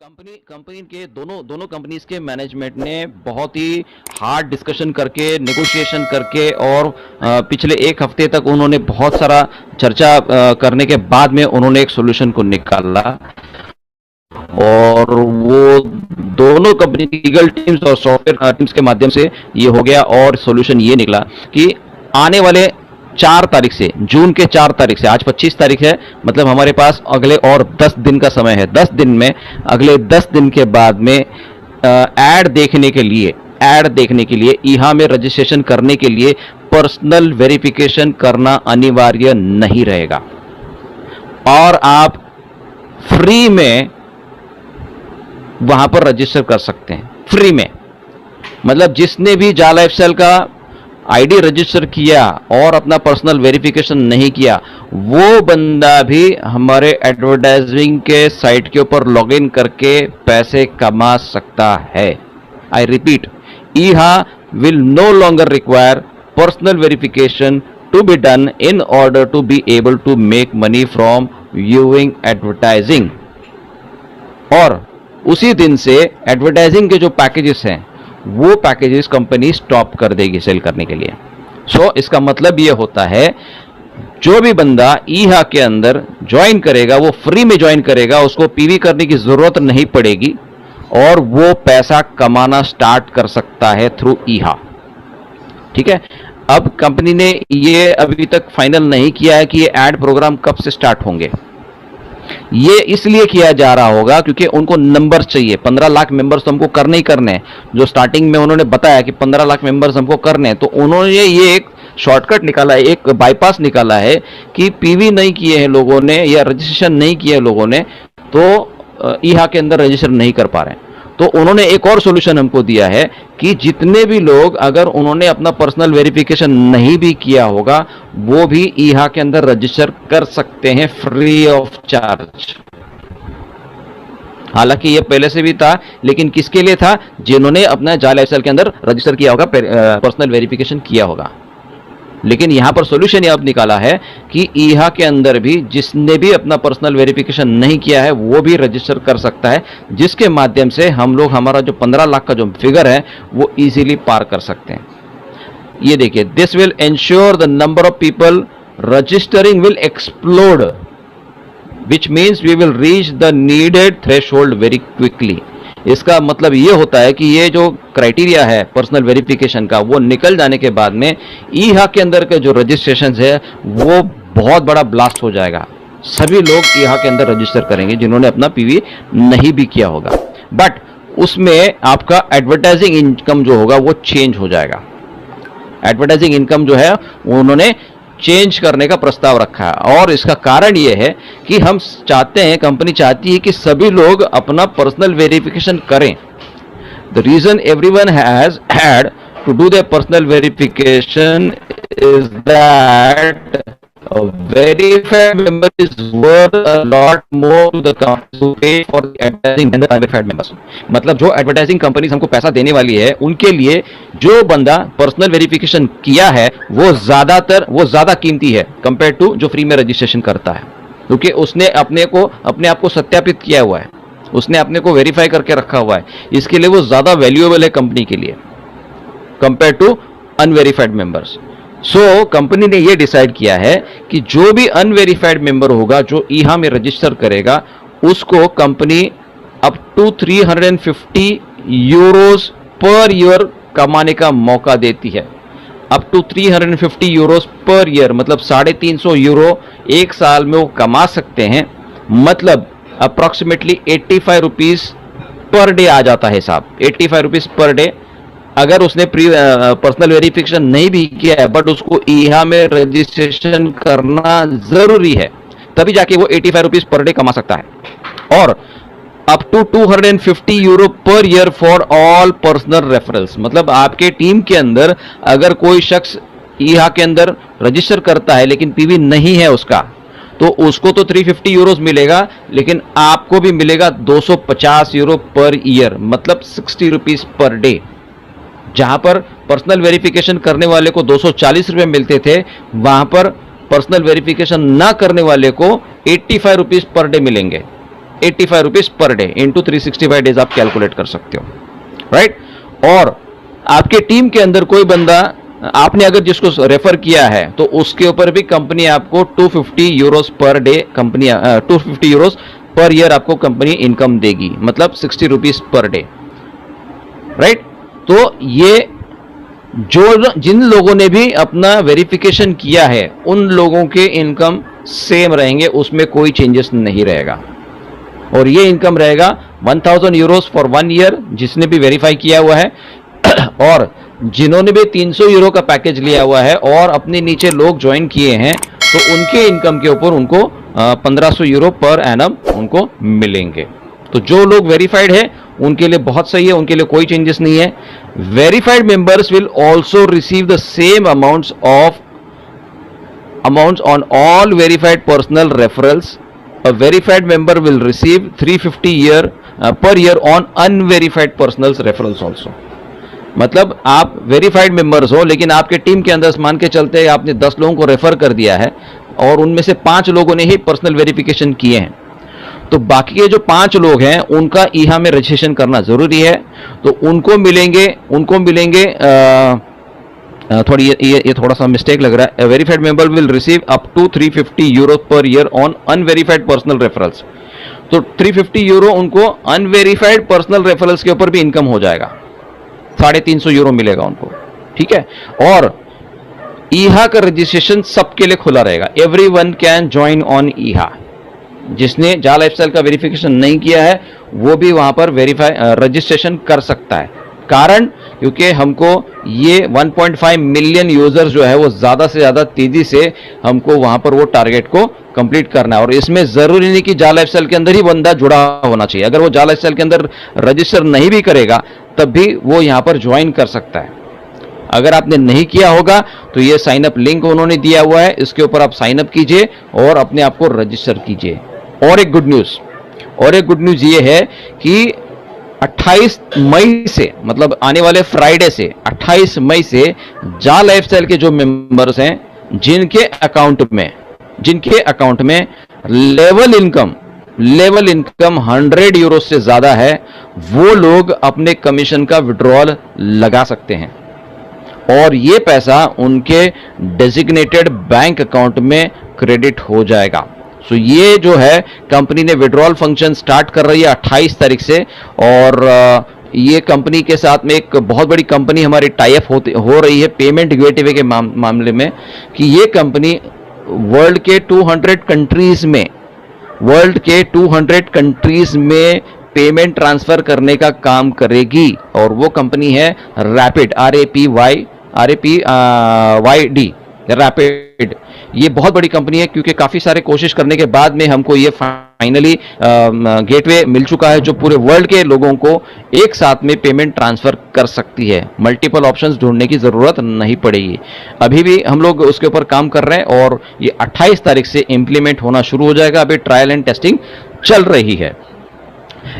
Company के दोनों companies के मैनेजमेंट ने बहुत ही हार्ड डिस्कशन करके, नेगोशिएशन करके और पिछले एक हफ्ते तक उन्होंने बहुत सारा चर्चा करने के बाद में उन्होंने एक सॉल्यूशन को निकाला। और वो दोनों कंपनी की लीगल टीम्स और सॉफ्टवेयर टीम्स के माध्यम से ये हो गया और सॉल्यूशन ये निकला कि आने वाले 4 तारीख से, जून के 4 तारीख से, आज 25 तारीख है, मतलब हमारे पास अगले और 10 दिन का समय है। 10 दिन में, अगले 10 दिन के बाद में ऐड देखने के लिए ईहा में रजिस्ट्रेशन करने के लिए पर्सनल वेरिफिकेशन करना अनिवार्य नहीं रहेगा और आप फ्री में वहां पर रजिस्टर कर सकते हैं। फ्री में मतलब जिसने भी जा लाइफस्टाइल का आईडी रजिस्टर किया और अपना पर्सनल वेरिफिकेशन नहीं किया, वो बंदा भी हमारे एडवर्टाइजिंग के साइट के ऊपर लॉगिन करके पैसे कमा सकता है। I repeat, Eeha will no longer require personal verification to be done in order to be able to make money from viewing advertising. और उसी दिन से एडवर्टाइजिंग के जो पैकेजेस हैं वो पैकेजेस कंपनी स्टॉप कर देगी सेल करने के लिए। सो इसका मतलब ये होता है, जो भी बंदा ईहा के अंदर ज्वाइन करेगा वो फ्री में ज्वाइन करेगा, उसको पीवी करने की जरूरत नहीं पड़ेगी और वो पैसा कमाना स्टार्ट कर सकता है थ्रू ईहा। ठीक है, अब कंपनी ने ये अभी तक फाइनल नहीं किया है कि ये एड प्रोग्राम कब से स्टार्ट होंगे। ये इसलिए किया जा रहा होगा क्योंकि उनको नंबर्स चाहिए। 15 लाख मेंबर्स तो हमको करने ही करने हैं, जो स्टार्टिंग में उन्होंने बताया कि 15 लाख मेंबर्स हमको करने हैं, तो उन्होंने ये एक शॉर्टकट निकाला है, एक बाईपास निकाला है कि पीवी नहीं किए हैं लोगों ने या रजिस्ट्रेशन नहीं किया है लोगों ने, तो ईहा के अंदर रजिस्टर नहीं कर पा रहे हैं। तो उन्होंने एक और सॉल्यूशन हमको दिया है कि जितने भी लोग, अगर उन्होंने अपना पर्सनल वेरिफिकेशन नहीं भी किया होगा, वो भी ईहा के अंदर रजिस्टर कर सकते हैं फ्री ऑफ चार्ज। हालांकि ये पहले से भी था, लेकिन किसके लिए था? जिन्होंने अपना जा लाइफस्टाइल के अंदर रजिस्टर किया होगा, पर्सनल वेरिफिकेशन किया होगा। लेकिन यहां पर सॉल्यूशन ये अब निकाला है कि ईहा के अंदर भी जिसने भी अपना पर्सनल वेरिफिकेशन नहीं किया है वो भी रजिस्टर कर सकता है, जिसके माध्यम से हम लोग हमारा जो 15 लाख का जो फिगर है वो इजीली पार कर सकते हैं। ये देखिए, this will ensure the number of people registering will explode, which means we will reach the needed threshold very quickly. इसका मतलब ये होता है कि ये जो क्राइटेरिया है पर्सनल वेरिफिकेशन का, वो निकल जाने के बाद में ईहा के अंदर के जो रजिस्ट्रेशन है वो बहुत बड़ा ब्लास्ट हो जाएगा। सभी लोग ईहा के अंदर रजिस्टर करेंगे जिन्होंने अपना पीवी नहीं भी किया होगा, बट उसमें आपका एडवर्टाइजिंग इनकम जो होगा वो चेंज हो जाएगा। एडवर्टाइजिंग इनकम जो है उन्होंने चेंज करने का प्रस्ताव रखा है और इसका कारण यह है कि हम चाहते हैं, कंपनी चाहती है कि सभी लोग अपना पर्सनल वेरिफिकेशन करें। The reason everyone has had to do their personal verification is that a verified member is worth a lot more to the company to pay for advertising than the unverified members। मतलब जो advertising companies हमको पैसा देने वाली है उनके लिए जो बंदा पर्सनल वेरिफिकेशन किया है वो ज्यादा कीमती है कंपेयर टू जो फ्री में रजिस्ट्रेशन करता है, क्योंकि उसने अपने आप को सत्यापित किया हुआ है, उसने अपने को वेरीफाई करके रखा हुआ है। इसके लिए वो ज्यादा वैल्यूएबल है कंपनी के लिए compare to unverified members. So company ने यह डिसाइड किया है कि जो भी अनवेरीफाइड मेंबर होगा जो ईहा में रजिस्टर करेगा, उसको company up to 350 euros per year कमाने का मौका देती है। Up to 350 euros per year मतलब 350 यूरो एक साल में वो कमा सकते हैं। मतलब अप्रोक्सीमेटली 85 रुपीज पर डे आ जाता है साहब, 85 रुपीज पर डे। अगर उसने पर्सनल वेरिफिकेशन नहीं भी किया है बट उसको ईहा में रजिस्ट्रेशन करना जरूरी है, तभी जाके वो 85 रुपीज पर डे कमा सकता है। और up to 250 euro per year for all personal referrals. मतलब आपके टीम के अंदर अगर कोई शख्स ईहा के अंदर रजिस्टर करता है लेकिन पीवी नहीं है उसका, तो उसको तो 350 यूरोस मिलेगा, लेकिन आपको भी मिलेगा 250 यूरो पर ईयर, मतलब 60 रुपीज पर डे। जहां पर पर्सनल वेरिफिकेशन करने वाले को 240 रुपए मिलते थे, वहां पर पर्सनल वेरिफिकेशन ना करने वाले को 85 रुपीज पर डे मिलेंगे। 85 rupees per day into 365 days आप कैलकुलेट कर सकते हो, राइट। और आपके टीम के अंदर कोई बंदा आपने अगर जिसको रेफर किया है तो उसके ऊपर भी कंपनी आपको 250 Euros per day, company 250 Euros per year आपको कंपनी इनकम देगी, मतलब 60 रुपीज पर डे, राइट। तो ये जिन लोगों ने भी अपना वेरिफिकेशन किया है उन लोगों के इनकम सेम रहेंगे, उसमें कोई चेंजेस नहीं रहेगा। और ये इनकम रहेगा 1000 यूरोस फॉर 1 ईयर जिसने भी वेरीफाई किया हुआ है और जिन्होंने भी 300 यूरो का पैकेज लिया हुआ है और अपने नीचे लोग ज्वाइन किए हैं तो उनके इनकम के ऊपर उनको 1500 यूरो पर एनम उनको मिलेंगे। तो जो लोग वेरीफाइड है उनके लिए बहुत सही है, उनके लिए कोई चेंजेस नहीं है। Verified members will also receive the same amounts on all verified personal referrals. A verified member will receive 350 per year on unverified personal referrals also। मतलब आप वेरीफाइड मेंबर्स हो लेकिन आपके टीम के अंदर मान के चलते हैं आपने 10 लोगों को रेफर कर दिया है और उनमें से 5 लोगों ने ही पर्सनल वेरिफिकेशन किए हैं, तो बाकी के जो 5 लोग हैं उनका ईहा में रजिस्ट्रेशन करना जरूरी है। तो उनको मिलेंगे ये थोड़ा सा मिस्टेक लग रहा है। Verified member will receive up to 350 euro per year on unverified personal referrals. तो 350 यूरो उनको अनवेरीफाइड पर्सनल रेफरल्स के ऊपर भी इनकम हो जाएगा, 350 यूरो मिलेगा उनको, ठीक है। और ईहा का रजिस्ट्रेशन सबके लिए खुला रहेगा, एवरीवन कैन ज्वाइन ऑन ईहा। जिसने जा लाइफस्टाइल का वेरिफिकेशन नहीं किया है वो भी वहां पर रजिस्ट्रेशन कर सकता है। कारण क्योंकि हमको ये 1.5 मिलियन यूजर्स जो है वो ज्यादा से ज्यादा तेजी से हमको वहां पर वो टारगेट को कंप्लीट करना है। और इसमें जरूरी नहीं कि जा लाइफस्टाइल के अंदर ही बंदा जुड़ा होना चाहिए, अगर वो जा लाइफस्टाइल के अंदर रजिस्टर नहीं भी करेगा तब भी वो यहां पर ज्वाइन कर सकता है। अगर आपने नहीं किया होगा तो ये साइन अप लिंक उन्होंने दिया हुआ है, इसके ऊपर आप साइन अप कीजिए और अपने आप को रजिस्टर कीजिए। और एक गुड न्यूज ये है कि 28 मई से, मतलब आने वाले फ्राइडे से 28 मई से जा लाइफस्टाइल के जो मेंबर्स हैं जिनके अकाउंट में लेवल इनकम 100 यूरो से ज्यादा है वो लोग अपने कमीशन का विड्रॉल लगा सकते हैं और ये पैसा उनके डेजिग्नेटेड बैंक अकाउंट में क्रेडिट हो जाएगा। सो ये जो है कंपनी ने विड्रॉल फंक्शन स्टार्ट कर रही है 28 तारीख से। और ये कंपनी के साथ में एक बहुत बड़ी कंपनी हमारी टाई अप हो रही है पेमेंट गेटवे के मामले में, कि ये कंपनी वर्ल्ड के 200 कंट्रीज में पेमेंट ट्रांसफर करने का काम करेगी। और वो कंपनी है रैपिड, RAPYD रैपिड। ये बहुत बड़ी कंपनी है क्योंकि काफी सारे कोशिश करने के बाद में हमको ये फाइनली गेटवे मिल चुका है जो पूरे वर्ल्ड के लोगों को एक साथ में पेमेंट ट्रांसफर कर सकती है, मल्टीपल ऑप्शंस ढूंढने की जरूरत नहीं पड़ेगी। अभी भी हम लोग उसके ऊपर काम कर रहे हैं और ये 28 तारीख से इंप्लीमेंट होना शुरू हो जाएगा। अभी ट्रायल एंड टेस्टिंग चल रही है।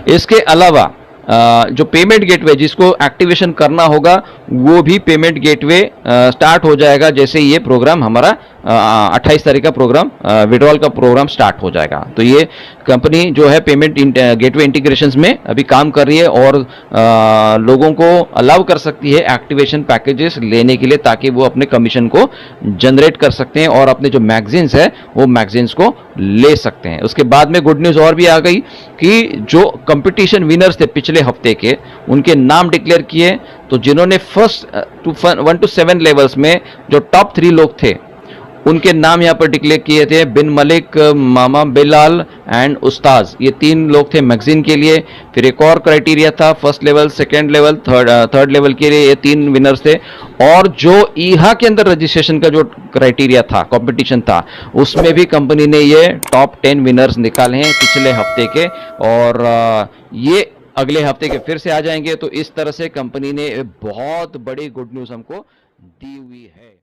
इसके अलावा जो पेमेंट गेटवे जिसको एक्टिवेशन करना होगा वो भी पेमेंट गेटवे स्टार्ट हो जाएगा जैसे ये प्रोग्राम हमारा 28 तारीख का प्रोग्राम विड्रॉल का प्रोग्राम स्टार्ट हो जाएगा। तो ये कंपनी जो है पेमेंट गेटवे इंटीग्रेशंस में अभी काम कर रही है और लोगों को अलाउ कर सकती है एक्टिवेशन पैकेजेस लेने के लिए ताकि वो अपने कमीशन को जनरेट कर सकते हैं और अपने जो मैगजीन्स है वो मैगजीन्स को ले सकते हैं। उसके बाद में गुड न्यूज़ और भी आ गई कि जो कंपटीशन विनर्स थे पिछले हफ्ते के उनके नाम डिक्लेयर किए। तो जिन्होंने फर्स्ट 1 to 7 लेवल्स में जो टॉप 3 लोग थे उनके नाम यहाँ पर डिक्लेयर किए थे, बिन मलिक, मामा बिलाल एंड उस्ताज। ये 3 लोग थे मैगजीन के लिए। फिर एक और क्राइटेरिया था first level, second level, third level के लिए, ये 3 विनर्स थे। और जो ईहा के अंदर रजिस्ट्रेशन का जो क्राइटेरिया था, कंपटीशन था, उसमें भी कंपनी ने ये टॉप 10 विनर्स निकाले हैं पिछले हफ्ते के और ये अगले हफ्ते के फिर से आ जाएंगे। तो इस तरह से कंपनी ने बहुत बड़ी गुड न्यूज़ हमको दी हुई है।